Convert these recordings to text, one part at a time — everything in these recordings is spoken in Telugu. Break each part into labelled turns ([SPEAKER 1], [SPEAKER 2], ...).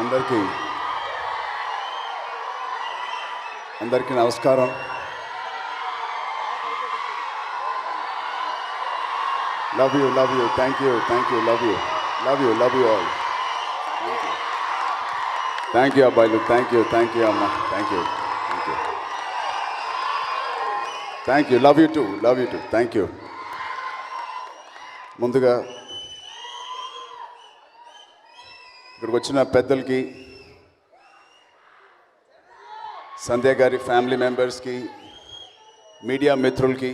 [SPEAKER 1] అందరికీ నమస్కారం. Love you thank you love you all. Thank you అబ్బాయిలు, థ్యాంక్ యూ అమ్మ, thank you love you two thank you. ముందుగా ఇక్కడికి వచ్చిన పెద్దలకి, సంధ్య గారి ఫ్యామిలీ మెంబర్స్కి, మీడియా మిత్రులకి,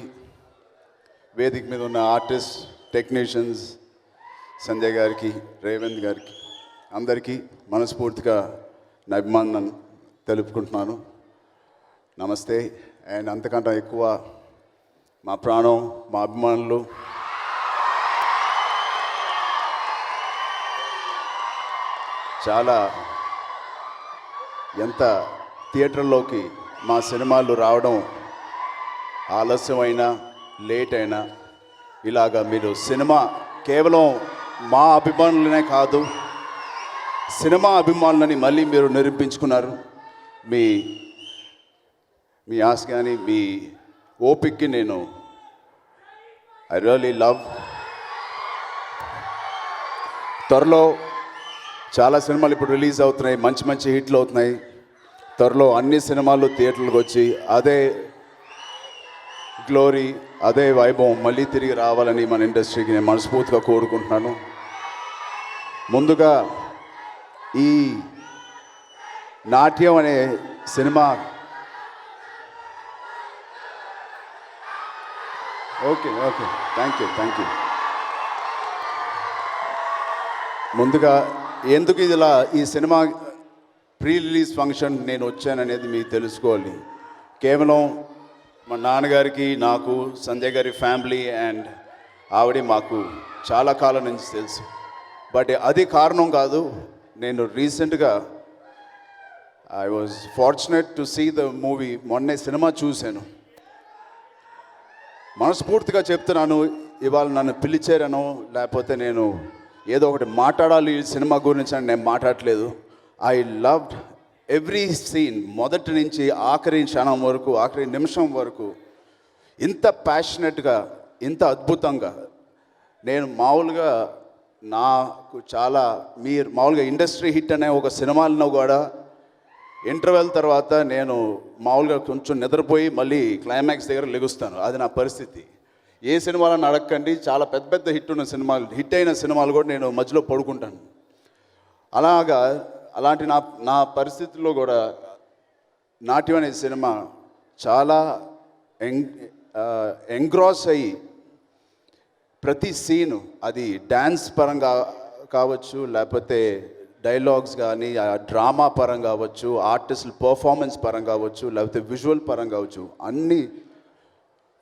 [SPEAKER 1] వేదిక మీద ఉన్న ఆర్టిస్ట్, టెక్నీషియన్స్, సంధ్య గారికి, రేవంత్ గారికి, అందరికీ మనస్ఫూర్తిగా నా అభిమానం తెలుపుకుంటున్నాను. నమస్తే. అండ్ అంతకంటే ఎక్కువ మా ప్రాణం, మా అభిమానులు, చాలా ఎంత థియేటర్లోకి మా సినిమాలు రావడం ఆలస్యమైనా, లేట్ అయినా, ఇలాగా మీరు సినిమా కేవలం మా అభిమానులనే కాదు, సినిమా అభిమానులని మళ్ళీ మీరు నిరూపించుకున్నారు. మీ ఆశ కానీ మీ ఓపిక్కి నేను ఐ రియల్లీ లవ్. త్వరలో చాలా సినిమాలు ఇప్పుడు రిలీజ్ అవుతున్నాయి, మంచి హిట్లు అవుతున్నాయి. త్వరలో అన్ని సినిమాలు థియేటర్లకు వచ్చి అదే గ్లోరీ, అదే వైభవం మళ్ళీ తిరిగి రావాలని మన ఇండస్ట్రీకి నేను మనస్ఫూర్తిగా కోరుకుంటున్నాను. ముందుగా ఈ నాట్యం అనే సినిమా ఓకే థ్యాంక్ యూ. ముందుగా ఎందుకు ఇలా ఈ సినిమా ప్రీ రిలీజ్ ఫంక్షన్ నేను వచ్చాననేది మీకు తెలుసుకోవాలి. కేవలం మా నాన్నగారికి, నాకు, సంజయ్ గారి ఫ్యామిలీ అండ్ ఆవిడ మాకు చాలా కాలం నుంచి తెలుసు. బట్ అది కారణం కాదు. నేను రీసెంట్గా I was fortunate to see the movie. మొన్నే సినిమా చూశాను. మనస్ఫూర్తిగా చెప్తున్నాను, ఇవాళ నన్ను పిలిచారనో లేకపోతే నేను ఏదో ఒకటి మాట్లాడాలి ఈ సినిమా గురించి అని నేను మాట్లాడలేదు. I loved every scene. మొదటి నుంచి ఆఖరి క్షణం వరకు, ఆఖరి నిమిషం వరకు ఇంత ప్యాషనెట్గా, ఇంత అద్భుతంగా నేను మామూలుగా నాకు చాలా మామూలుగా ఇండస్ట్రీ హిట్ అనే ఒక సినిమాలను కూడా ఇంటర్వెల్ తర్వాత నేను మామూలుగా కొంచెం నిద్రపోయి మళ్ళీ క్లైమాక్స్ దగ్గర లెగుస్తాను. అది నా పరిస్థితి. ఏ సినిమాలను అడగకండి, చాలా పెద్ద హిట్ అయిన సినిమాలు కూడా నేను మధ్యలో పడుకుంటాను. అలాంటి నా పరిస్థితుల్లో కూడా నాట్యం అనే సినిమా చాలా ఎంగ్రాస్ అయ్యి ప్రతి సీను, అది డ్యాన్స్ పరంగా కావచ్చు, లేకపోతే డైలాగ్స్ కానీ డ్రామా పరంగా కావచ్చు, ఆర్టిస్టుల పర్ఫార్మెన్స్ పరంగా కావచ్చు, లేకపోతే విజువల్ పరంగా కావచ్చు, అన్ని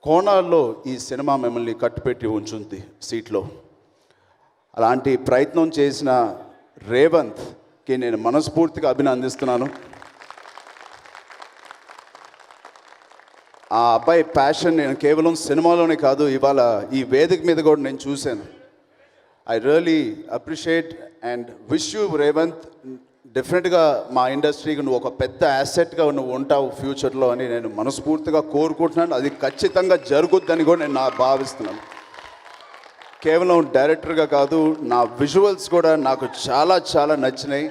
[SPEAKER 1] కోణాల్లో ఈ సినిమా మిమ్మల్ని కట్టుపెట్టి ఉంచుంది సీట్లో. అలాంటి ప్రయత్నం చేసిన రేవంత్కి నేను మనస్ఫూర్తిగా అభినందిస్తున్నాను. ఆ అబ్బాయి ప్యాషన్ నేను కేవలం సినిమాలోనే కాదు, ఇవాళ ఈ వేదిక మీద కూడా నేను చూశాను. I really appreciate and wish you Revanth. డెఫినెట్గా మా ఇండస్ట్రీకి నువ్వు ఒక పెద్ద యాసెట్గా నువ్వు ఉంటావు ఫ్యూచర్లో అని నేను మనస్ఫూర్తిగా కోరుకుంటున్నాను. అది ఖచ్చితంగా జరుగుద్దని కూడా నేను భావిస్తున్నాను. కేవలం డైరెక్టర్గా కాదు, నా విజువల్స్ కూడా నాకు చాలా నచ్చినాయి.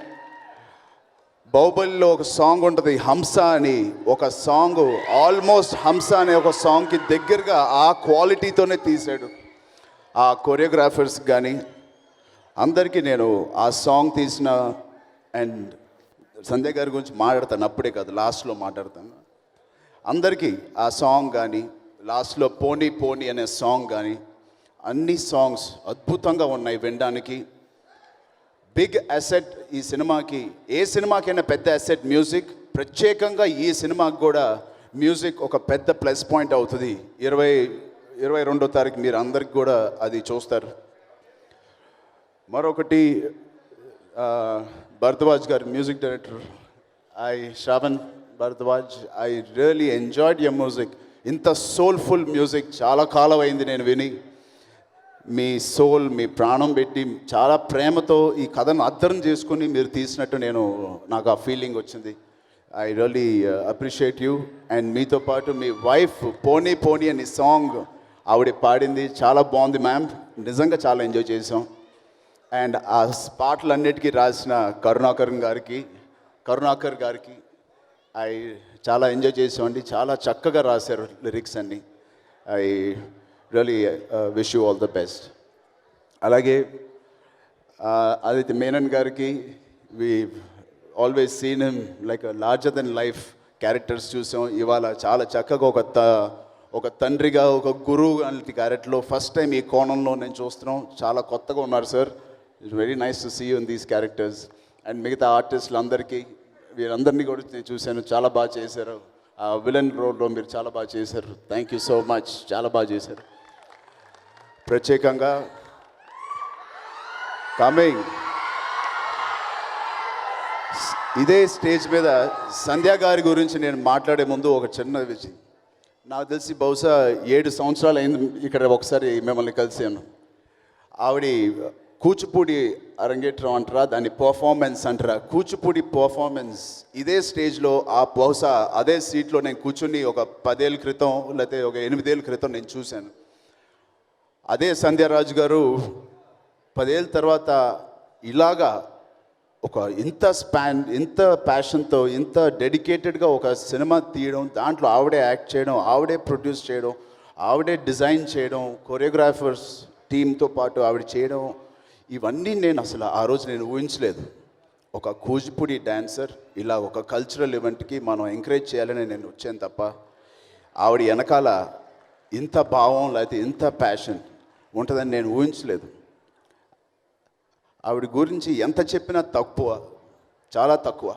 [SPEAKER 1] బాహుబలిలో ఒక సాంగ్ ఉంటుంది, హంస అని ఒక సాంగ్, ఆల్మోస్ట్ హంస అనే ఒక సాంగ్కి దగ్గరగా ఆ క్వాలిటీతోనే తీశాడు. ఆ కొరియోగ్రాఫర్స్ కానీ అందరికీ నేను ఆ సాంగ్ తీసిన అండ్ సంజయ్ గారి గురించి మాట్లాడతాను, అప్పుడే కాదు లాస్ట్లో మాట్లాడతాను. అందరికీ ఆ సాంగ్ కానీ, లాస్ట్లో పోనీ అనే సాంగ్ కానీ, అన్ని సాంగ్స్ అద్భుతంగా ఉన్నాయి వినడానికి. బిగ్ అసెట్ ఈ సినిమాకి. ఏ సినిమాకైనా పెద్ద అసెట్ మ్యూజిక్. ప్రత్యేకంగా ఈ సినిమాకి కూడా మ్యూజిక్ ఒక పెద్ద ప్లస్ పాయింట్ అవుతుంది. 22వ తారీఖు మీరు అందరికి కూడా అది చూస్తారు. మరొకటి భరద్వాజ్ గారు, music director, Shravan Bharadwaj, I really enjoyed your music. ఇంత సోల్ఫుల్ మ్యూజిక్ చాలా కాలం అయింది నేను విని. మీ సోల్, మీ ప్రాణం పెట్టి చాలా ప్రేమతో ఈ కథను అర్థం చేసుకుని మీరు తీసినట్టు నాకు ఆ ఫీలింగ్ వచ్చింది. I really appreciate you. And మీతో పాటు మీ వైఫ్ పోనీ పోనీ అని సాంగ్ ఆవిడ పాడింది, చాలా బాగుంది మ్యామ్, నిజంగా చాలా ఎంజాయ్ చేసాం. అండ్ ఆ పాటలన్నిటికీ రాసిన కరుణాకర్ గారికి చాలా ఎంజాయ్ చేసామండి. చాలా చక్కగా రాశారు లిరిక్స్ అన్నీ. I really wish you all the best. అలాగే ఆదిత్య మేనన్ గారికి we always seen him like larger than life characters చూసాం. ఇవాళ చాలా చక్కగా ఒక తండ్రిగా, ఒక గురువు లాంటి క్యారెక్టర్లో ఫస్ట్ టైం ఈ కోణంలో నేను చూస్తున్నాం. చాలా కొత్తగా ఉన్నారు sir. It's very nice to see you in these characters. And మిగతా ఆర్టిస్టులందరికీ, వీరందరినీ కూడా నేను చూశాను, చాలా బాగా చేశారు. ఆ విలన్ రోల్లో మీరు చాలా బాగా చేశారు. థ్యాంక్ యూ సో మచ్, చాలా బాగా చేశారు. ప్రత్యేకంగా కమింగ్ ఇదే స్టేజ్ మీద సంధ్య గారి గురించి నేను మాట్లాడే ముందు ఒక చిన్న విషయం. నాకు తెలిసి బహుశా 7 సంవత్సరాలు అయింది ఇక్కడ ఒకసారి మిమ్మల్ని కలిసాను. ఆవిడ కూచిపూడి అరంగేట్రం అంటారా, దాన్ని పర్ఫార్మెన్స్ అంటారా, కూచిపూడి పర్ఫార్మెన్స్ ఇదే స్టేజ్లో బహుశా అదే సీట్లో నేను కూర్చుని ఒక 10 ఏళ్ళ క్రితం లేకపోతే ఒక 8 ఏళ్ళ క్రితం నేను చూశాను. అదే సంధ్యారాజు గారు 10 ఏళ్ళ తర్వాత ఇలాగా ఇంత ప్యాషన్తో, ఇంత డెడికేటెడ్గా ఒక సినిమా తీయడం, దాంట్లో ఆవిడే యాక్ట్ చేయడం, ఆవిడే ప్రొడ్యూస్ చేయడం, ఆవిడే డిజైన్ చేయడం, కొరియోగ్రాఫర్స్ టీంతో పాటు ఆవిడ చేయడం, ఇవన్నీ నేను అసలు ఆ రోజు నేను ఊహించలేదు. ఒక కూచిపూడి డ్యాన్సర్ ఇలా ఒక కల్చరల్ ఈవెంట్కి మనం ఎంకరేజ్ చేయాలని నేను వచ్చాను తప్ప, ఆవిడ వెనకాల ఇంత భావం లేకపోతే ఇంత ప్యాషన్ ఉంటుందని నేను ఊహించలేదు. ఆవిడ గురించి ఎంత చెప్పినా తక్కువ, చాలా తక్కువ.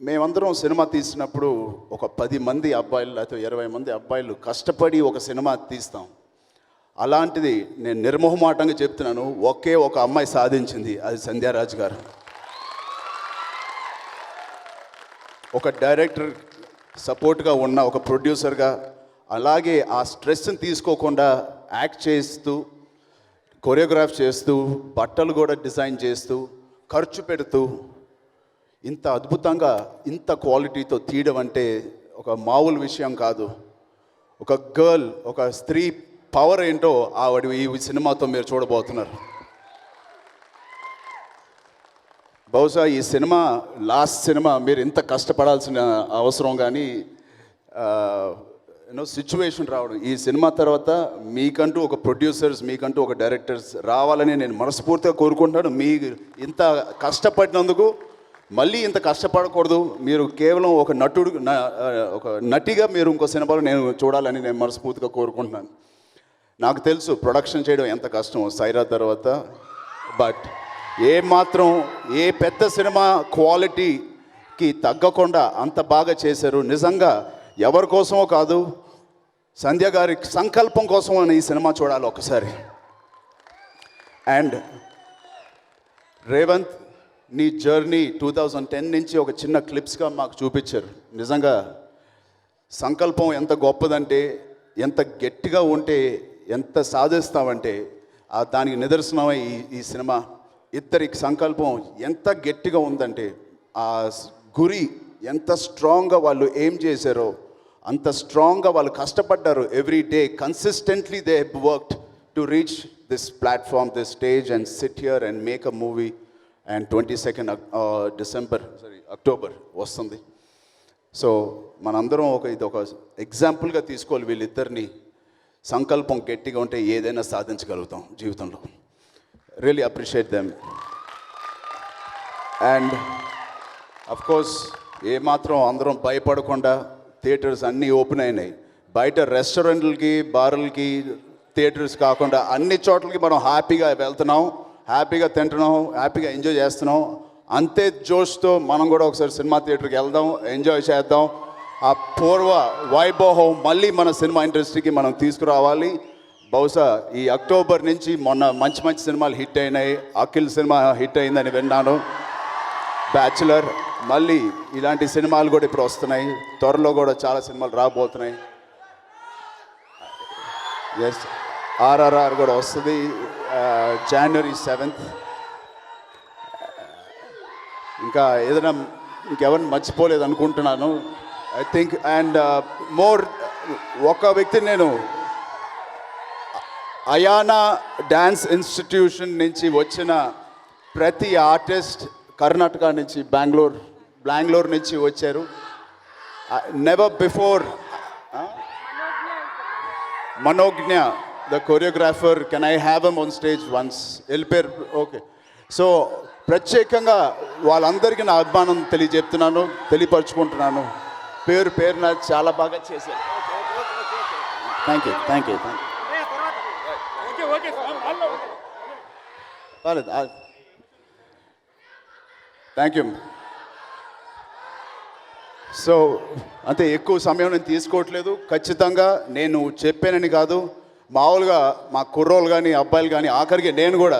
[SPEAKER 1] మేమందరం సినిమా తీసినప్పుడు ఒక 10 మంది అబ్బాయిలు లేకపోతే 20 మంది అబ్బాయిలు కష్టపడి ఒక సినిమా తీస్తాం. అలాంటిది నేను నిర్మోహమాటంగా చెప్తున్నాను, ఒకే ఒక అమ్మాయి సాధించింది, అది సంధ్యారాజ్ గారు. ఒక డైరెక్టర్ సపోర్ట్గా ఉన్న ఒక ప్రొడ్యూసర్గా, అలాగే ఆ స్ట్రెస్ని తీసుకోకుండా యాక్ట్ చేస్తూ, కొరియోగ్రాఫ్ చేస్తూ, బట్టలు కూడా డిజైన్ చేస్తూ, ఖర్చు పెడుతూ, ఇంత అద్భుతంగా ఇంత క్వాలిటీతో తీయడం అంటే ఒక మామూలు విషయం కాదు. ఒక గర్ల్, ఒక స్త్రీ పవర్ ఏంటో ఆవిడ ఈ సినిమాతో మీరు చూడబోతున్నారు. బహుశా ఈ సినిమా లాస్ట్ సినిమా, మీరు ఇంత కష్టపడాల్సిన అవసరం కానీ సిచ్యువేషన్ రావడం, ఈ సినిమా తర్వాత మీకంటూ ఒక ప్రొడ్యూసర్స్, మీకంటూ ఒక డైరెక్టర్స్ రావాలని నేను మనస్ఫూర్తిగా కోరుకుంటున్నాను. మీరు ఇంత కష్టపడినందుకు మళ్ళీ ఇంత కష్టపడకూడదు. మీరు కేవలం ఒక నటిగా మీరు ఇంకో సినిమాలో నేను చూడాలని నేను మనస్ఫూర్తిగా కోరుకుంటున్నాను. నాకు తెలుసు ప్రొడక్షన్ చేయడం ఎంత కష్టం సైరా తర్వాత, బట్ ఏ పెద్ద సినిమా క్వాలిటీకి తగ్గకుండా అంత బాగా చేశారు. నిజంగా ఎవరి కోసమో కాదు, సంధ్య గారి సంకల్పం కోసం అని ఈ సినిమా చూడాలి ఒకసారి. అండ్ రేవంత్, నీ జర్నీ 2010 నుంచి ఒక చిన్న క్లిప్స్గా మాకు చూపించారు. నిజంగా సంకల్పం ఎంత గొప్పదంటే, ఎంత గట్టిగా ఉంటే ఎంత సాధిస్తామంటే దానికి నిదర్శనమై ఈ సినిమా. ఇద్దరికి సంకల్పం ఎంత గట్టిగా ఉందంటే, ఆ గురి ఎంత స్ట్రాంగ్గా వాళ్ళు ఏం చేశారో అంత స్ట్రాంగ్గా వాళ్ళు కష్టపడ్డారు. Every day consistently they have worked to reach this platform, this stage and SIT here and make a movie. And 22nd October వస్తుంది. సో మనందరం ఇది ఒక ఎగ్జాంపుల్గా తీసుకోవాలి వీళ్ళిద్దరిని. సంకల్పం గట్టిగా ఉంటే ఏదైనా సాధించగలుగుతాం జీవితంలో. Really appreciate them. And of course ఏమాత్రం అందరం భయపడకుండా థియేటర్స్ అన్నీ ఓపెన్ అయినాయి. బయట రెస్టారెంట్లకి, బార్లకి, థియేటర్స్ కాకుండా అన్ని చోట్లకి మనం హ్యాపీగా వెళ్తున్నాం, హ్యాపీగా తింటున్నాం, హ్యాపీగా ఎంజాయ్ చేస్తున్నాం. అంతే జోష్తో మనం కూడా ఒకసారి సినిమా థియేటర్కి వెళ్దాం, ఎంజాయ్ చేద్దాం. ఆ పూర్వ వైభవం మళ్ళీ మన సినిమా ఇండస్ట్రీకి మనం తీసుకురావాలి. బహుశా ఈ అక్టోబర్ నుంచి మొన్న మంచి మంచి సినిమాలు హిట్ అయినాయి. అఖిల్ సినిమా హిట్ అయిందని విన్నాను, బ్యాచులర్. మళ్ళీ ఇలాంటి సినిమాలు కూడా ఇప్పుడు వస్తున్నాయి, త్వరలో కూడా చాలా సినిమాలు రాబోతున్నాయి. ఎస్, ఆర్ఆర్ఆర్ కూడా వస్తుంది January 7th. ఇంకా ఏదైనా ఇంకెవరిని మర్చిపోలేదు అనుకుంటున్నాను ఐ థింక్. అండ్ మోర్ ఒక వ్యక్తిని నేను అయానా డ్యాన్స్ ఇన్స్టిట్యూషన్ నుంచి వచ్చిన ప్రతి ఆర్టిస్ట్ కర్ణాటక నుంచి బెంగళూరు నుంచి వచ్చారు. Never before Manogna the choreographer, can I have M on stage once? వెళ్ళిపోయారు. ఓకే, సో ప్రత్యేకంగా వాళ్ళందరికీ నా అభిమానం తెలియపరుచుకుంటున్నాను. పేరున చాలా బాగా చేశారు. Thank you. Thank you. So అంతే, ఎక్కువ సమయం నేను తీసుకోవట్లేదు. ఖచ్చితంగా నేను చెప్పానని కాదు, మామూలుగా మా కుర్రోళ్ళు కానీ అబ్బాయిలు కానీ, ఆఖరికి నేను కూడా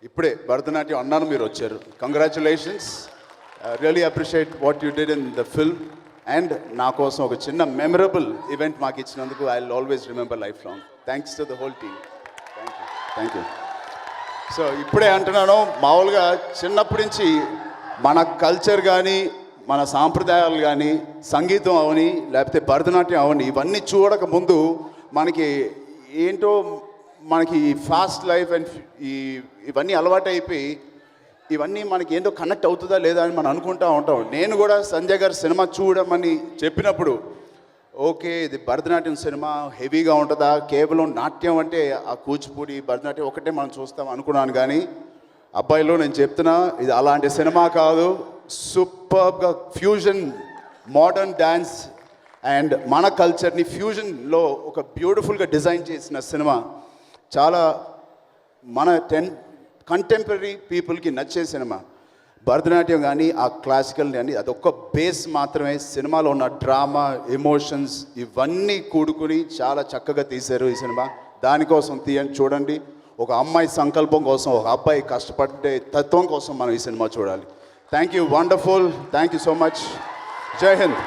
[SPEAKER 1] ఇప్పుడే భరతనాట్యం అన్నాను, మీరు వచ్చారు. Congratulations, really appreciate what you did in the film. And నా కోసం ఒక చిన్న మెమరబుల్ ఈవెంట్ మాకు ఇచ్చినందుకు I will always remember life long. Thanks to the whole team. Thank you. So ఇప్పుడే అంటున్నాను, మామూలుగా చిన్నప్పటి నుంచి మన కల్చర్ కానీ, మన సాంప్రదాయాలు కానీ, సంగీతం అవని లేకపోతే భరతనాట్యం అవని, ఇవన్నీ చూడక ముందు మనకి ఏంటో మనకి ఫాస్ట్ లైఫ్ అండ్ ఇవన్నీ అలవాటు అయిపోయి ఇవన్నీ మనకి ఏంటో కనెక్ట్ అవుతుందా లేదా అని మనం అనుకుంటూ ఉంటాం. నేను కూడా సంజయ్ గారు సినిమా చూడమని చెప్పినప్పుడు, ఓకే ఇది భరతనాట్యం సినిమా హెవీగా ఉంటుందా, కేవలం నాట్యం అంటే ఆ కూచిపూడి భరతనాట్యం ఒకటే మనం చూస్తాం అనుకున్నాను. కానీ అబ్బాయిలో నేను చెప్తున్నా, ఇది అలాంటి సినిమా కాదు. సూపర్గా ఫ్యూజన్, మోడర్న్ డ్యాన్స్ అండ్ మన కల్చర్ని ఫ్యూజన్లో ఒక బ్యూటిఫుల్గా డిజైన్ చేసిన సినిమా. చాలా మన కంటెంపరీ పీపుల్కి నచ్చే సినిమా. భరతనాట్యం కానీ ఆ క్లాసికల్ కానీ అదొక బేస్ మాత్రమే. సినిమాలో ఉన్న డ్రామా, ఎమోషన్స్ ఇవన్నీ కూడుకుని చాలా చక్కగా తీశారు ఈ సినిమా. దానికోసం చూడండి. ఒక అమ్మాయి సంకల్పం కోసం, ఒక అబ్బాయి కష్టపడే తత్వం కోసం మనం ఈ సినిమా చూడాలి. Thank you, wonderful, thank you so much. జై హింద్.